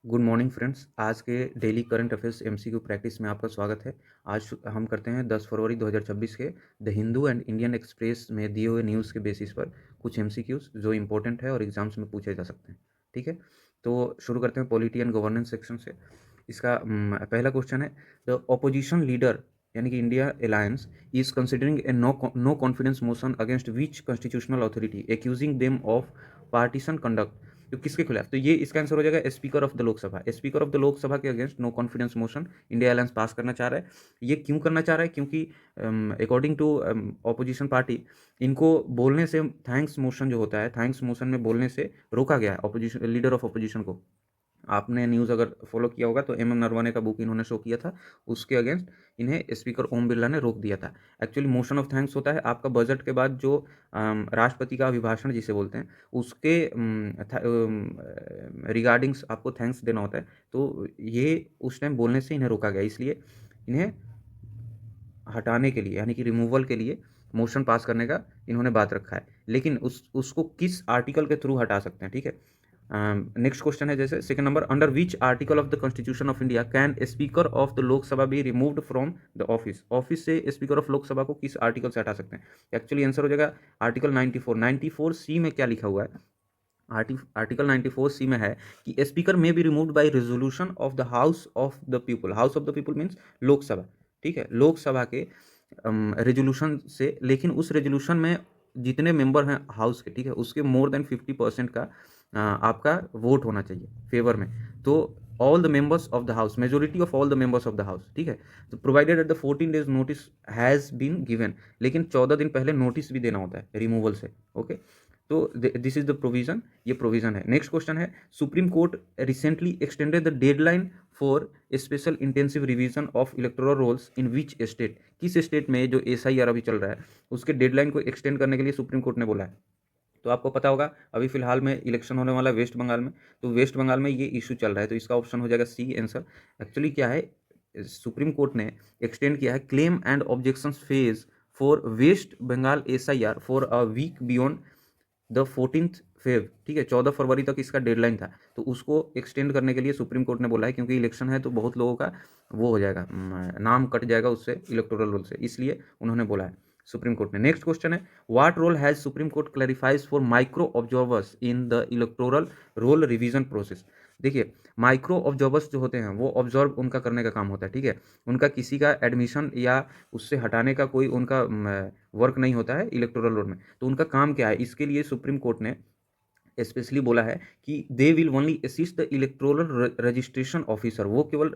Good morning friends. आज के daily current affairs MCQ practice में आपका स्वागत है। आज हम करते हैं 10 फरवरी 2026 के the Hindu and Indian express में दिए हुए न्यूज़ के बेसिस पर कुछ एमसीक्यूज जो इंपॉर्टेंट है और एग्जाम्स में पूछे जा सकते हैं। ठीक है, तो शुरू करते हैं पॉलिटी एंड गवर्नेंस सेक्शन से। इसका पहला क्वेश्चन है, द ऑपोजिशन लीडर यानी कि India alliance is considering a no confidence motion against which constitutional authority accusing them of partisan conduct. तो किसके खिलाफ? तो ये इसका आंसर हो जाएगा speaker of the Lok Sabha. Speaker of the Lok Sabha के against no confidence motion India alliance pass करना चाह रहा है। ये क्यों करना चाह रहा है? क्योंकि अकॉर्डिंग टू ऑपोजिशन पार्टी इनको बोलने से, थैंक्स मोशन जो होता है, थैंक्स मोशन में बोलने से रोका गया है ऑपोजिशन लीडर ऑफ ऑपोजिशन को। आपने न्यूज़ अगर फॉलो किया होगा तो एम नरवणे का बुक इन्होंने शो किया था, उसके अगेंस्ट इन्हें स्पीकर ओम बिरला ने रोक दिया था। एक्चुअली मोशन ऑफ थैंक्स होता है आपका बजट के बाद जो राष्ट्रपति का अभिभाषण जिसे बोलते हैं उसके रिगार्डिंग्स आपको थैंक्स देना होता है। तो ये उस टाइम बोलने से इन्हें रोका गया, इसलिए इन्हें हटाने के लिए यानी कि रिमूवल के लिए मोशन पास करने का इन्होंने बात रखा है। लेकिन उसको किस आर्टिकल के थ्रू हटा सकते हैं? ठीक है, नेक्स्ट क्वेश्चन है जैसे second number, under which article of the constitution of India can speaker of the Lok Sabha be removed from the office. Office से स्पीकर ऑफ लोकसभा को किस आर्टिकल से हटा सकते हैं? एक्चुअली आंसर हो जाएगा आर्टिकल 94। 94 सी में क्या लिखा हुआ है? आर्टिकल 94 सी में है कि स्पीकर में be removed by resolution of the house of the people. House of the people means Lok Sabha. ठीक है, लोकसभा के रेजोल्यूशन से, लेकिन उस रेजोल्यूशन में जितने मेंबर हैं हाउस के, ठीक है, उसके मोर देन 50% का आपका वोट होना चाहिए फेवर में। तो all the members of the house, majority of all the members of the house, ठीक है। तो provided at the 14 days notice has been given, लेकिन 14 दिन पहले नोटिस भी देना होता है रिमूवल से। ओके, तो दिस इज द प्रोविजन, ये प्रोविजन है। नेक्स्ट क्वेश्चन है, Supreme Court recently extended the deadline for special intensive revision of electoral rolls in which state. किस स्टेट में जो एसआईआर अभी चल रहा है उसके डेडलाइन को एक्सटेंड करने के लिए सुप्रीम कोर्ट ने बोला है। तो आपको पता होगा अभी फिलहाल में इलेक्शन होने वाला है वेस्ट बंगाल में, तो वेस्ट बंगाल में ये इशू चल रहा है, तो इसका ऑप्शन हो जाएगा सी आंसर। एक्चुअली क्या है, सुप्रीम कोर्ट ने एक्सटेंड किया है claim and objection phase for West Bengal SIR for a week beyond the 14th Feb. ठीक है, 14 फरवरी तक इसका डेडलाइन था, तो उसको एक्सटेंड करने के लिए सुप्रीम कोर्ट ने बोला है, क्योंकि इलेक्शन है तो बहुत लोगों का वो हो जाएगा, नाम कट जाएगा उससे, इलेक्टोरल रोल से, इसलिए उन्होंने बोला है सुप्रीम कोर्ट ने। नेक्स्ट क्वेश्चन है, what role has Supreme Court clarifies for micro observers in the electoral roll revision process. देखिए, माइक्रो ऑब्जर्वर्स जो होते हैं वो ऑब्जर्व उनका करने का काम होता है, ठीक है, उनका किसी का एडमिशन या उससे हटाने का कोई उनका वर्क नहीं होता है इलेक्टोरल रोल में। तो उनका काम क्या है, इसके लिए सुप्रीम कोर्ट ने स्पेशली बोला है कि they will only assist the electoral registration officer. वो केवल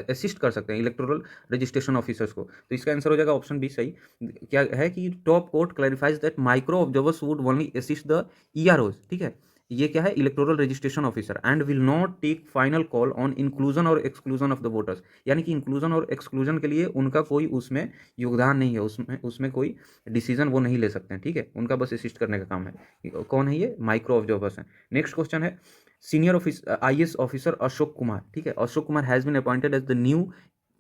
असिस्ट कर सकते हैं इलेक्टोरल रजिस्ट्रेशन ऑफिसर्स को। तो इसका आंसर हो जाएगा ऑप्शन बी सही। क्या है कि top court clarifies that micro observers would only assist the EROs. ठीक है, ये क्या है, electoral registration officer, and will not take final call on inclusion और एक्सक्लूजन ऑफ द वोटर्स। यानी कि इंक्लूजन और एक्सक्लूजन के लिए उनका कोई उसमें योगदान नहीं है, उसमें कोई डिसीजन वो नहीं ले सकते हैं। ठीक है, उनका बस असिस्ट करने का काम है। कौन है ये? माइक्रो ऑब्जर्वर्स हैं। नेक्स्ट क्वेश्चन है, senior IAS officer Ashok Kumar, ठीक है, Ashok Kumar has been appointed as the new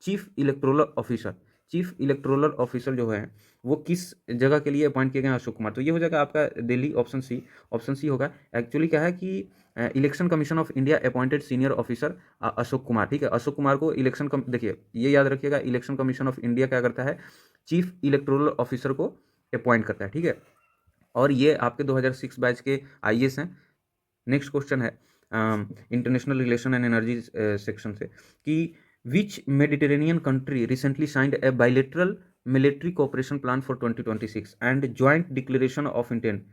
chief electoral officer. Chief electoral officer जो है वो किस जगह के लिए अपॉइंट किए गए हैं? अशोक कुमार। तो ये हो जाएगा आपका Delhi, option C. Option C होगा। एक्चुअली क्या है कि election commission of India appointed senior officer Ashok Kumar. ठीक है, अशोक कुमार को इलेक्शन देखिए, ये याद रखिएगा, इलेक्शन कमीशन ऑफ इंडिया क्या करता है, चीफ इलेक्टोरल ऑफिसर को अपॉइंट करता है। ठीक है, और ये आपके 2006 बैच के आईएएस हैं। नेक्स्ट क्वेश्चन है international relation and energy section से, कि which Mediterranean country recently signed a bilateral military cooperation plan for 2026 and joint declaration of intent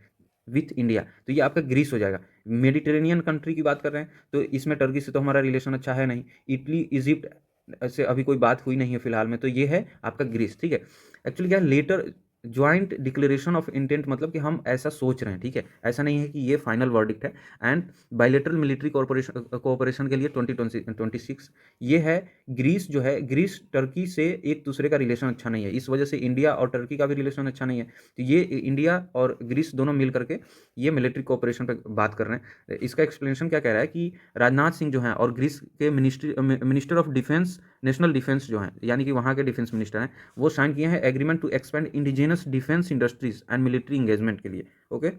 with India. तो ये आपका ग्रीस हो जाएगा। मेडिटेरेनियन कंट्री की बात कर रहे हैं तो इसमें टर्की से तो हमारा रिलेशन अच्छा है नहीं, इटली, इजिप्ट से अभी कोई बात हुई नहीं है फिलहाल में, तो ये है आपका ग्रीस। ठीक है, एक्चुअली क्या है, letter joint declaration of intent मतलब कि हम ऐसा सोच रहे हैं, ठीक है, ऐसा नहीं है कि ये फाइनल वर्डिक्ट है। एंड बायलेटरल मिलिट्री कोऑपरेशन के लिए 2026 ये है। ग्रीस जो है, ग्रीस टर्की से एक दूसरे का रिलेशन अच्छा नहीं है, इस वजह से इंडिया और टर्की का भी रिलेशन अच्छा नहीं है। तो ये इंडिया और ग्रीस दोनों मिल करके ये मिलिट्री कोऑपरेशन पर बात कर रहे हैं। इसका एक्सप्लेनेशन क्या कह रहा है कि राजनाथ सिंह जो हैं और ग्रीस के minister of defence, national defence जो हैं, यानी कि वहाँ के डिफेंस मिनिस्टर हैं, वो साइन किए हैं agreement to expand indigenous defence industries and military engagement के लिए। ओके,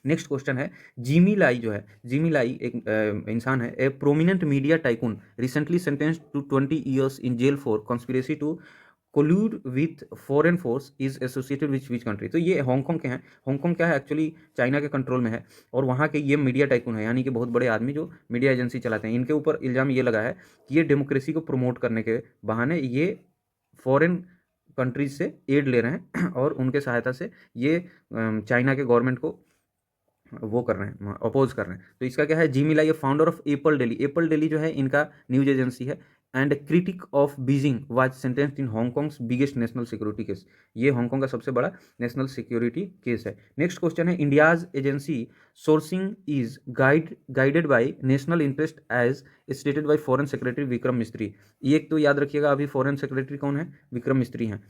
नेक्स्ट क्वेश्चन है, जिमी लाई जो है, जिमी लाई एक इंसान है, a prominent media tycoon recently sentenced to 20 years in jail for conspiracy to collude with foreign force is associated which country. तो ये हांगकांग के हैं। हांगकांग क्या है, एक्चुअली चाइना के कंट्रोल में है, और वहाँ के ये मीडिया टाइकून है, यानी कि बहुत बड़े आदमी जो मीडिया एजेंसी चलाते हैं। इनके ऊपर इल्ज़ाम ये लगा है कि ये डेमोक्रेसी को प्रमोट करने के बहाने ये फॉरेन कंट्रीज से एड ले रहे हैं और उनके सहायता से ये चाइना के गवर्नमेंट को वो कर रहे हैं, अपोज कर रहे हैं। तो इसका क्या है, Jimmy Lai founder of Apple Daily, Apple Daily जो है इनका न्यूज एजेंसी है, and critic of Beijing was sentenced in Hong Kong's biggest national security case. ये हांगकांग का सबसे बड़ा नेशनल सिक्योरिटी केस है। नेक्स्ट क्वेश्चन है, India's agency sourcing is guided by national interest as stated by foreign secretary Vikram Misri. ये एक तो याद रखिएगा, अभी फॉरेन सेक्रेटरी कौन है, विक्रम मिस्त्री हैं।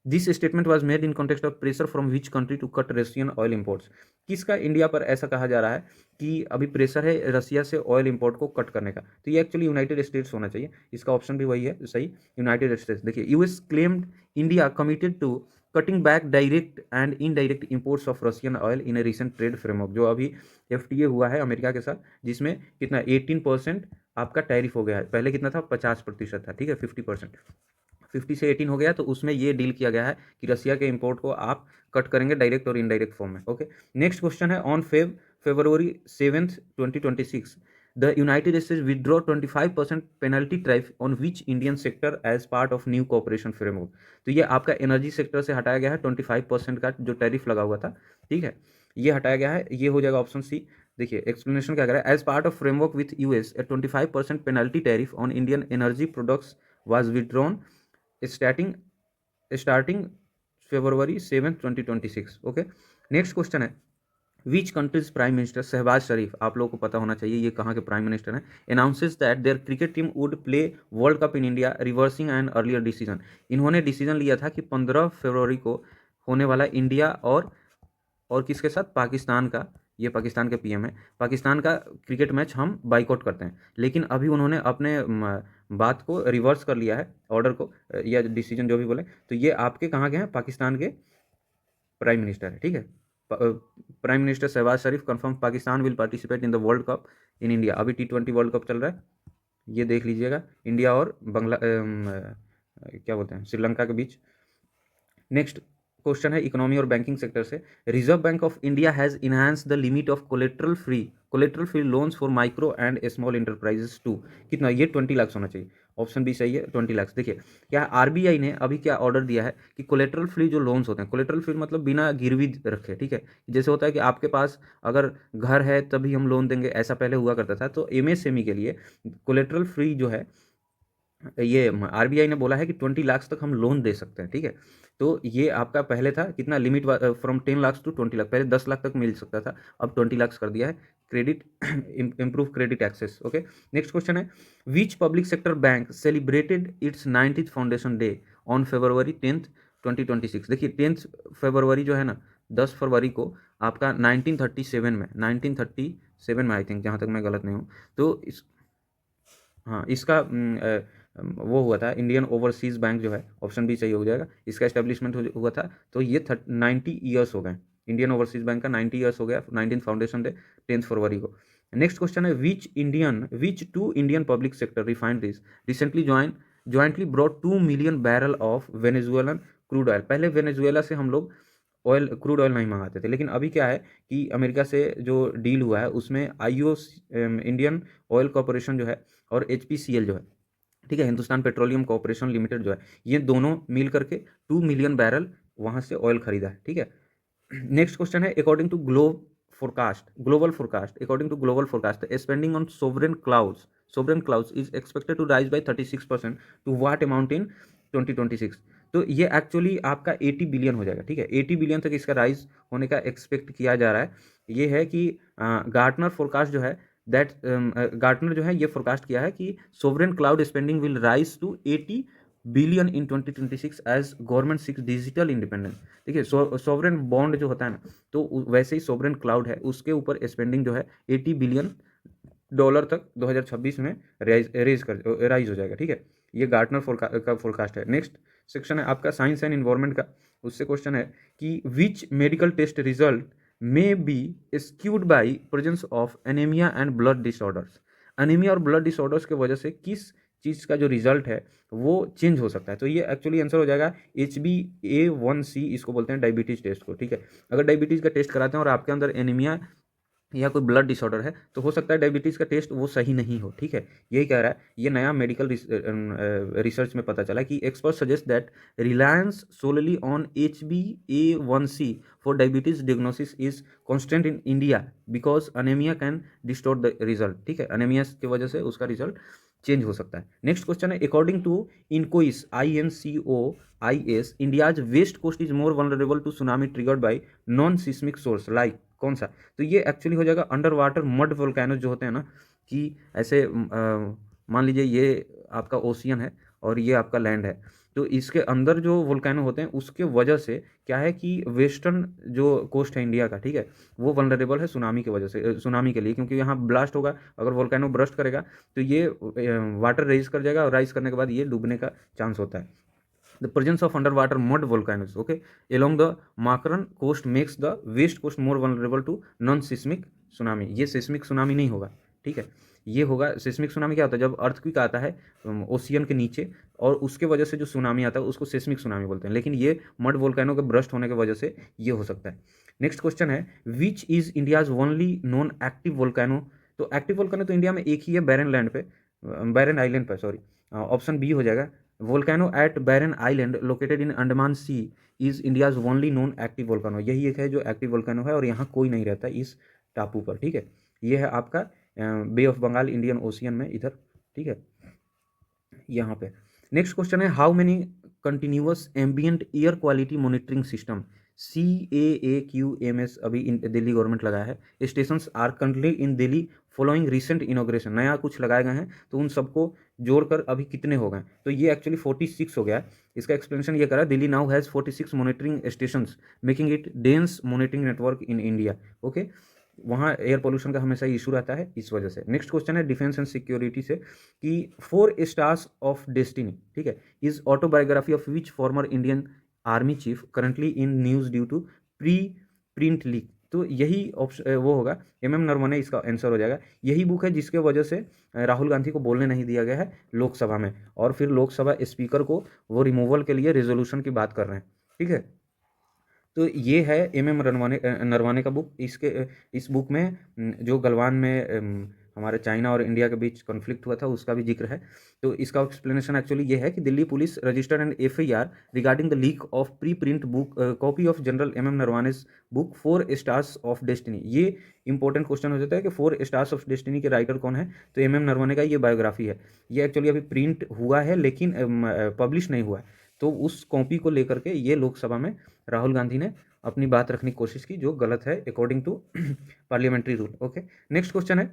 This statement was made in context of pressure from which country to cut Russian oil imports. किसका इंडिया पर ऐसा कहा जा रहा है कि अभी प्रेशर है रसिया से ऑयल इंपोर्ट को कट करने का? तो ये एक्चुअली यूनाइटेड स्टेट्स होना चाहिए, इसका ऑप्शन भी वही है सही, यूनाइटेड स्टेट्स। देखिए, US claimed India committed to cutting back direct and indirect imports of Russian oil in a recent trade framework. जो अभी एफटीए हुआ है अमेरिका के साथ, जिसमें कितना 18% आपका टैरिफ हो गया है। पहले कितना था, 50% था, ठीक है, 50%, 50 से 18 हो गया। तो उसमें ये डील किया गया है कि रसिया के इंपोर्ट को आप कट करेंगे डायरेक्ट और इनडायरेक्ट फॉर्म में। ओके, नेक्स्ट क्वेश्चन है, on February 7th 2026 the United States withdraw 25% penalty tariff on which Indian sector as part of new cooperation framework. तो ये आपका एनर्जी सेक्टर से हटाया गया है 25% का जो टैरिफ लगा हुआ था, ठीक है, ये हटाया गया है, ये हो जाएगा ऑप्शन सी। देखिए एक्सप्लेनेशन क्या कह रहा है, as part of framework with US a 25% penalty tariff on Indian energy products was withdrawn starting February 7th 2026। Okay, next question है, which country's prime minister, Shahbaz Sharif, आप लोगों को पता होना चाहिए ये कहाँ के प्राइम मिनिस्टर हैं, announces that their cricket team would play world cup in India reversing an earlier decision. इन्होंने डिसीजन लिया था कि 15 फरवरी को होने वाला इंडिया और किसके साथ, पाकिस्तान का, ये पाकिस्तान के पीएम है, पाकिस्तान का क्रिकेट मैच हम बाइकआउट करते हैं। लेकिन अभी उन्होंने अपने बात को रिवर्स कर लिया है, ऑर्डर को या डिसीजन जो भी बोले। तो ये आपके कहाँ के हैं, पाकिस्तान के प्राइम मिनिस्टर है, ठीक है। Prime minister Shahbaz Sharif confirm Pakistan will participate in the world cup in India. अभी T20 वर्ल्ड कप चल रहा है, ये देख लीजिएगा, इंडिया और क्या बोलते हैं, श्रीलंका के बीच। नेक्स्ट क्वेश्चन है इकोनॉमी और बैंकिंग सेक्टर से, Reserve Bank of India has enhance the limit of collateral free loans for micro and small enterprises to कितना, ये 20 लाख होना चाहिए, ऑप्शन बी सही है, 20 लाख। देखिए क्या आरबीआई ने अभी क्या ऑर्डर दिया है कि कोलेट्रल फ्री जो लोन्स होते हैं, कोलेट्रल फ्री मतलब बिना गिरवी रखे, ठीक है, जैसे होता है कि आपके पास अगर घर है तभी हम लोन देंगे, ऐसा पहले हुआ करता था। तो एमएसएमई के लिए कोलेट्रल फ्री जो है, ये आरबीआई ने बोला है कि 20 लाख तक हम लोन दे सकते हैं, ठीक है। तो ये आपका पहले था कितना, limit from 10 lakh to 20 lakh, पहले 10 लाख तक मिल सकता था, अब 20 लाख कर दिया है, credit improve credit access. Okay, next question है, which public sector bank celebrated its 90th foundation day on February 10th 2026। देखिए 10th फरवरी जो है ना, 10 फरवरी को आपका 1937 में आई थिंक, जहाँ तक मैं गलत नहीं हूँ, तो हाँ इसका वो हुआ था, इंडियन ओवरसीज़ बैंक जो है, ऑप्शन बी सही हो जाएगा, इसका एस्टेब्लिशमेंट हुआ था। तो ये 90 ईयर्स हो गए, इंडियन ओवरसीज़ बैंक का 90 ईयर्स हो गया, 19 फाउंडेशन डे 10 फरवरी को। नेक्स्ट क्वेश्चन है, which two Indian public sector refineries recently jointly brought 2 million barrel of Venezuelan crude oil. पहले वेनेजुएला से हम लोग क्रूड ऑयल नहीं मंगाते थे, लेकिन अभी क्या है कि अमेरिका से जो डील हुआ है उसमें इंडियन ऑयल कॉरपोरेशन जो है और HPCL जो है, ठीक है, हिंदुस्तान पेट्रोलियम कॉर्पोरेशन लिमिटेड जो है, ये दोनों मिल करके 2 मिलियन बैरल वहाँ से ऑयल खरीदा है, ठीक है। नेक्स्ट क्वेश्चन है, according to global forecast spending on sovereign clouds is expected to rise by 36% to what amount in 2026। तो ये एक्चुअली आपका 80 बिलियन हो जाएगा, ठीक है, 80 बिलियन तक इसका राइज होने का एक्सपेक्ट किया जा रहा है। ये है कि गार्टनर फोरकास्ट जो है, गार्टनर जो है ये फोरकास्ट किया है कि sovereign cloud spending will rise to 80 billion in 2026 as government seeks digital independence. देखिए सोवरेन बॉन्ड जो होता है ना, तो वैसे ही सोवरेन क्लाउड है, उसके ऊपर स्पेंडिंग जो है 80 बिलियन डॉलर तक 2026 में राइज हो जाएगा, ठीक है। ये गार्टनर का फोरकास्ट है। नेक्स्ट सेक्शन है आपका साइंस एंड इन्वायरमेंट का, उससे क्वेश्चन है कि which medical test result may be skewed by presence of anemia and blood disorders। Anaemia और ब्लड डिसऑर्डर्स के वजह से किस चीज़ का जो रिजल्ट है वो चेंज हो सकता है। तो ये एक्चुअली आंसर हो जाएगा HbA1c, इसको बोलते हैं डायबिटीज़ टेस्ट को, ठीक है। अगर डायबिटीज़ का टेस्ट कराते हैं और आपके अंदर एनीमिया या कोई ब्लड डिसऑर्डर है तो हो सकता है डायबिटीज़ का टेस्ट वो सही नहीं हो, ठीक है। यही कह रहा है, ये नया मेडिकल रिसर्च में पता चला कि expert suggest that reliance solely on HbA1c for diabetes diagnosis is constant in India because anaemia can distort the result, ठीक है। अनेमिया की वजह से उसका रिजल्ट चेंज हो सकता है। नेक्स्ट क्वेश्चन है, according to INCOIS INCOIS India's west coast is more vulnerable to tsunami triggered by non seismic source like कौन सा। तो ये एक्चुअली हो जाएगा अंडर वाटर मड वोल्केनो जो होते हैं ना, कि ऐसे मान लीजिए ये आपका ओशियन है और ये आपका लैंड है, तो इसके अंदर जो वोल्केनो होते हैं उसके वजह से क्या है कि वेस्टर्न जो कोस्ट है इंडिया का, ठीक है, वो वनरेबल है सुनामी की वजह से, सुनामी के लिए, क्योंकि यहाँ ब्लास्ट होगा, अगर वोल्केनो ब्रस्ट करेगा तो ये वाटर राइज कर जाएगा और राइज करने के बाद ये डूबने का चांस होता है। The presence of underwater mud volcanoes, okay, along the Makran coast makes the west coast more vulnerable to non-seismic tsunami। ये seismic tsunami नहीं होगा, ठीक है। ये होगा seismic tsunami, क्या होता है जब अर्थक्वेक आता है ओशियन के नीचे और उसके वजह से जो सुनामी आता है उसको seismic tsunami बोलते हैं, लेकिन ये मड वोल्केनो के ब्रस्ट होने की वजह से ये हो सकता है। नेक्स्ट क्वेश्चन है, which is India's only non active volcano. तो एक्टिव वोल्केनो तो इंडिया में एक ही है, बैरन लैंड पे, बैरन आइलैंड पे, सॉरी, ऑप्शन बी हो जाएगा। Volcano at Barren Island located in Andaman Sea is India's only non active volcano. यही एक है जो एक्टिव वोल्केनो है और यहाँ कोई नहीं रहता इस टापू पर, ठीक है। ये है आपका Bay of Bengal, Indian Ocean में इधर, ठीक है, यहाँ पे। नेक्स्ट क्वेश्चन है, how many continuous ambient air quality monitoring system CAAQMS अभी इन दिल्ली गवर्नमेंट लगाया है stations are currently in Delhi following recent inauguration. नया कुछ लगाए गए हैं तो उन सबको जोड़कर अभी कितने हो गए, तो ये एक्चुअली 46 हो गया है। इसका एक्सप्लेनेशन ये करा, Delhi now has 46 monitoring stations making it dense monitoring network in India, okay. वहाँ एयर पोल्यूशन का हमेशा इशू रहता है इस वजह से। नेक्स्ट क्वेश्चन है डिफेंस एंड सिक्योरिटी से, कि 4 स्टार्स ऑफ डेस्टिनी, ठीक है, is autobiography of which former Indian army chief currently in news due to pre print leak. तो यही ऑप्शन वो होगा, MM नरवणे इसका आंसर हो जाएगा। यही बुक है जिसके वजह से राहुल गांधी को बोलने नहीं दिया गया है लोकसभा में, और फिर लोकसभा स्पीकर को वो रिमूवल के लिए रेजोल्यूशन की बात कर रहे हैं, ठीक है। तो ये है MM नरवाने का बुक। इस बुक में जो गलवान में हमारे चाइना और इंडिया के बीच कॉन्फ्लिक्ट हुआ था उसका भी जिक्र है। तो इसका एक्सप्लेनेशन एक्चुअली ये है कि Delhi police registered and FIR regarding the leak of pre print book copy of general MM Naravane's book 4 stars of destiny. ये इंपॉर्टेंट क्वेश्चन हो जाता है कि 4 स्टार्स ऑफ डेस्टिनी के राइटर कौन है, तो MM नरवाने का ये बायोग्राफी है। ये एक्चुअली अभी प्रिंट हुआ है लेकिन पब्लिश नहीं हुआ है, तो उस कॉपी को लेकर के ये लोकसभा में राहुल गांधी ने अपनी बात रखने की कोशिश की, जो गलत है according to parliamentary rule, okay. Next question है,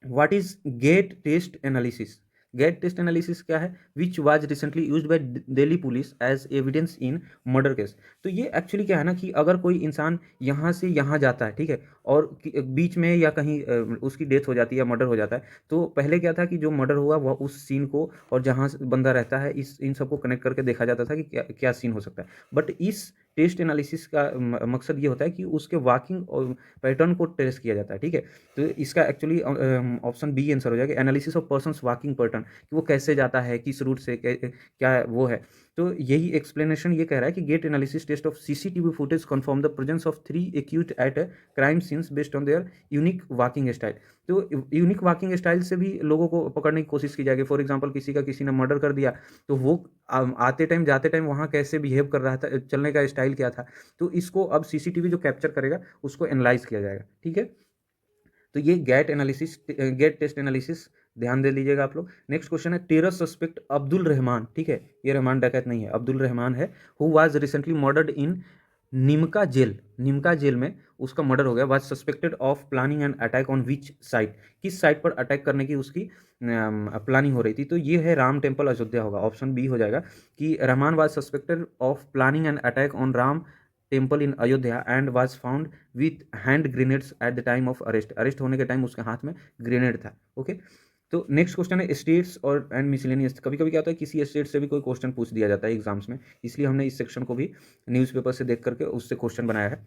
what is gait test analysis. Gait test analysis क्या है, which was recently used by Delhi police as evidence in murder case. तो ये एक्चुअली क्या है ना, कि अगर कोई इंसान यहाँ से यहाँ जाता है, ठीक है, और बीच में या कहीं उसकी डेथ हो जाती है या मर्डर हो जाता है, तो पहले क्या था कि जो मर्डर हुआ वह उस सीन को और जहाँ बंदा रहता है इस इन सबको कनेक्ट करके देखा जाता था कि क्या क्या सीन हो सकता है। बट इस टेस्ट एनालिसिस का मकसद ये होता है कि उसके वॉकिंग और पैटर्न को ट्रेस किया जाता है, ठीक है। तो इसका एक्चुअली ऑप्शन बी आंसर हो जाएगा, analysis of persons walking pattern, कि वो कैसे जाता है, किस रूट से, क्या वो है। तो यही एक्सप्लेनेशन ये कह रहा है कि gait analysis test of CCTV footage confirm the presence of 3 accused at crime scenes based on their unique walking style. तो यूनिक वॉकिंग स्टाइल से भी लोगों को पकड़ने की कोशिश की जाएगी। फॉर एग्जाम्पल किसी ने मर्डर कर दिया तो वो आते टाइम जाते टाइम वहाँ कैसे बिहेव कर रहा था, चलने का स्टाइल क्या था, तो इसको अब CCTV जो कैप्चर करेगा उसको एनालाइज किया जाएगा, ठीक है। तो ये गेट टेस्ट एनालिसिस ध्यान दे लीजिएगा आप लोग। नेक्स्ट क्वेश्चन है, टेरर सस्पेक्ट अब्दुल रहमान, ठीक है, ये रहमान डकैत नहीं है, अब्दुल रहमान है, who was recently murdered in Nimka jail में उसका मर्डर हो गया, was suspected of planning an attack on which site, किस साइट पर अटैक करने की उसकी प्लानिंग हो रही थी। तो ये है राम टेम्पल अयोध्या होगा, ऑप्शन बी हो जाएगा, कि Rahman was suspected of planning an attack on Ram temple in Ayodhya and was found with hand grenades at the time of arrest होने के टाइम उसके हाथ में ग्रेनेड था, ओके। तो नेक्स्ट क्वेश्चन है, स्टेट्स और एंड मिसलेनियस। कभी कभी क्या होता है किसी स्टेट से भी कोई क्वेश्चन पूछ दिया जाता है एग्जाम्स में, इसलिए हमने इस सेक्शन को भी न्यूज़पेपर से देख करके उससे क्वेश्चन बनाया है।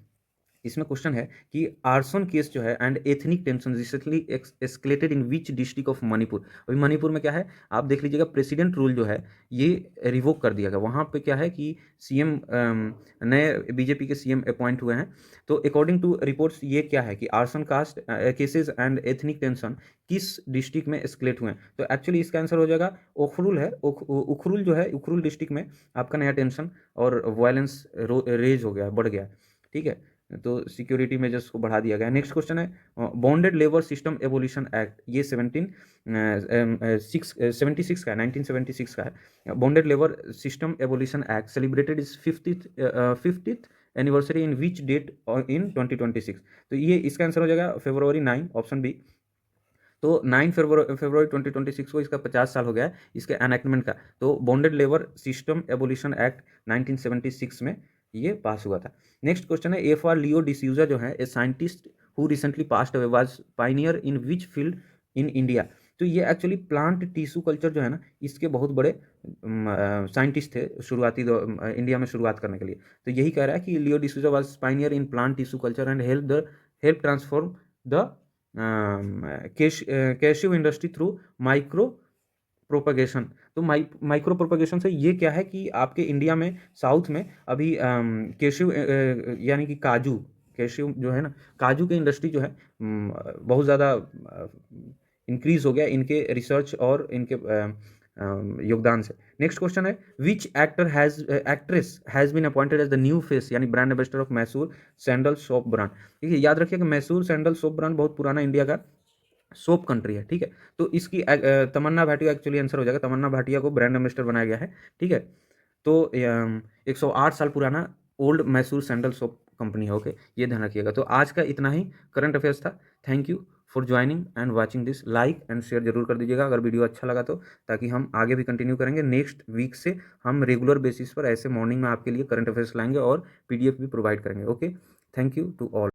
इसमें क्वेश्चन है कि आर्सन केस जो है and ethnic tension recently escalated in which district of Manipur. अभी मणिपुर में क्या है, आप देख लीजिएगा, प्रेसिडेंट रूल जो है ये रिवोक कर दिया गया। वहाँ पे क्या है कि सीएम नए बीजेपी के सीएम अपॉइंट हुए हैं। तो अकॉर्डिंग टू रिपोर्ट्स ये क्या है कि arson caste cases and ethnic tension किस डिस्ट्रिक्ट में एस्केलेट हुए हैं। तो एक्चुअली इसका आंसर हो जाएगा उखरुल है। उखरुल जो है, उखरुल डिस्ट्रिक्ट में आपका नया टेंशन और वायलेंस रेज हो गया, बढ़ गया। ठीक है, तो सिक्योरिटी मेजर्स को बढ़ा दिया गया। नेक्स्ट क्वेश्चन है bonded labour system evolution act, ये 76 का है, 1976 का है। Bonded labour system evolution act celebrated is 50th anniversary in which date in 2026। तो ये इसका आंसर हो जाएगा February 9, ऑप्शन बी। तो 9 फरवरी 2026 को इसका 50 साल हो गया है इसके एनेक्टमेंट का। तो bonded labour system abolition act 1976 में ये पास हुआ था। नेक्स्ट क्वेश्चन है एफ आर लियो डिसूजा जो है a scientist who recently passed away was pioneer in which field in India. तो ये एक्चुअली प्लांट टिश्यू कल्चर जो है ना, इसके बहुत बड़े साइंटिस्ट थे शुरुआती इंडिया में शुरुआत करने के लिए। तो यही कह रहा है कि Leo D'Souza was pioneer in plant tissue culture and help transform the cashew industry through micro propagation. तो माइक्रो प्रोपगेशन से ये क्या है कि आपके इंडिया में साउथ में अभी कैशिव यानी कि काजू, कैशिव जो है ना, काजू की इंडस्ट्री जो है बहुत ज़्यादा इंक्रीज हो गया इनके रिसर्च और इनके योगदान से। नेक्स्ट क्वेश्चन है which actress has been appointed as the new face यानी brand ambassador of Mysore sandal soap brand. ठीक है, याद रखिए कि मैसूर सैंडल सोप ब्रांड बहुत पुराना इंडिया का सोप कंट्री है। ठीक है, तो इसकी तमन्ना भाटिया एक्चुअली आंसर हो जाएगा। तमन्ना भाटिया को ब्रांड एम्बेसडर बनाया गया है। ठीक है, तो 108 साल पुराना old Mysore sandal soap company है। ओके, ये ध्यान रखिएगा। तो आज का इतना ही करंट अफेयर्स था। Thank you for joining and watching this. Like and share जरूर कर दीजिएगा अगर वीडियो अच्छा लगा तो, ताकि हम आगे भी कंटिन्यू करेंगे। नेक्स्ट वीक से हम रेगुलर बेसिस पर ऐसे मॉर्निंग में आपके लिए करंट अफेयर्स लाएंगे और PDF भी प्रोवाइड करेंगे। Okay, thank you to all.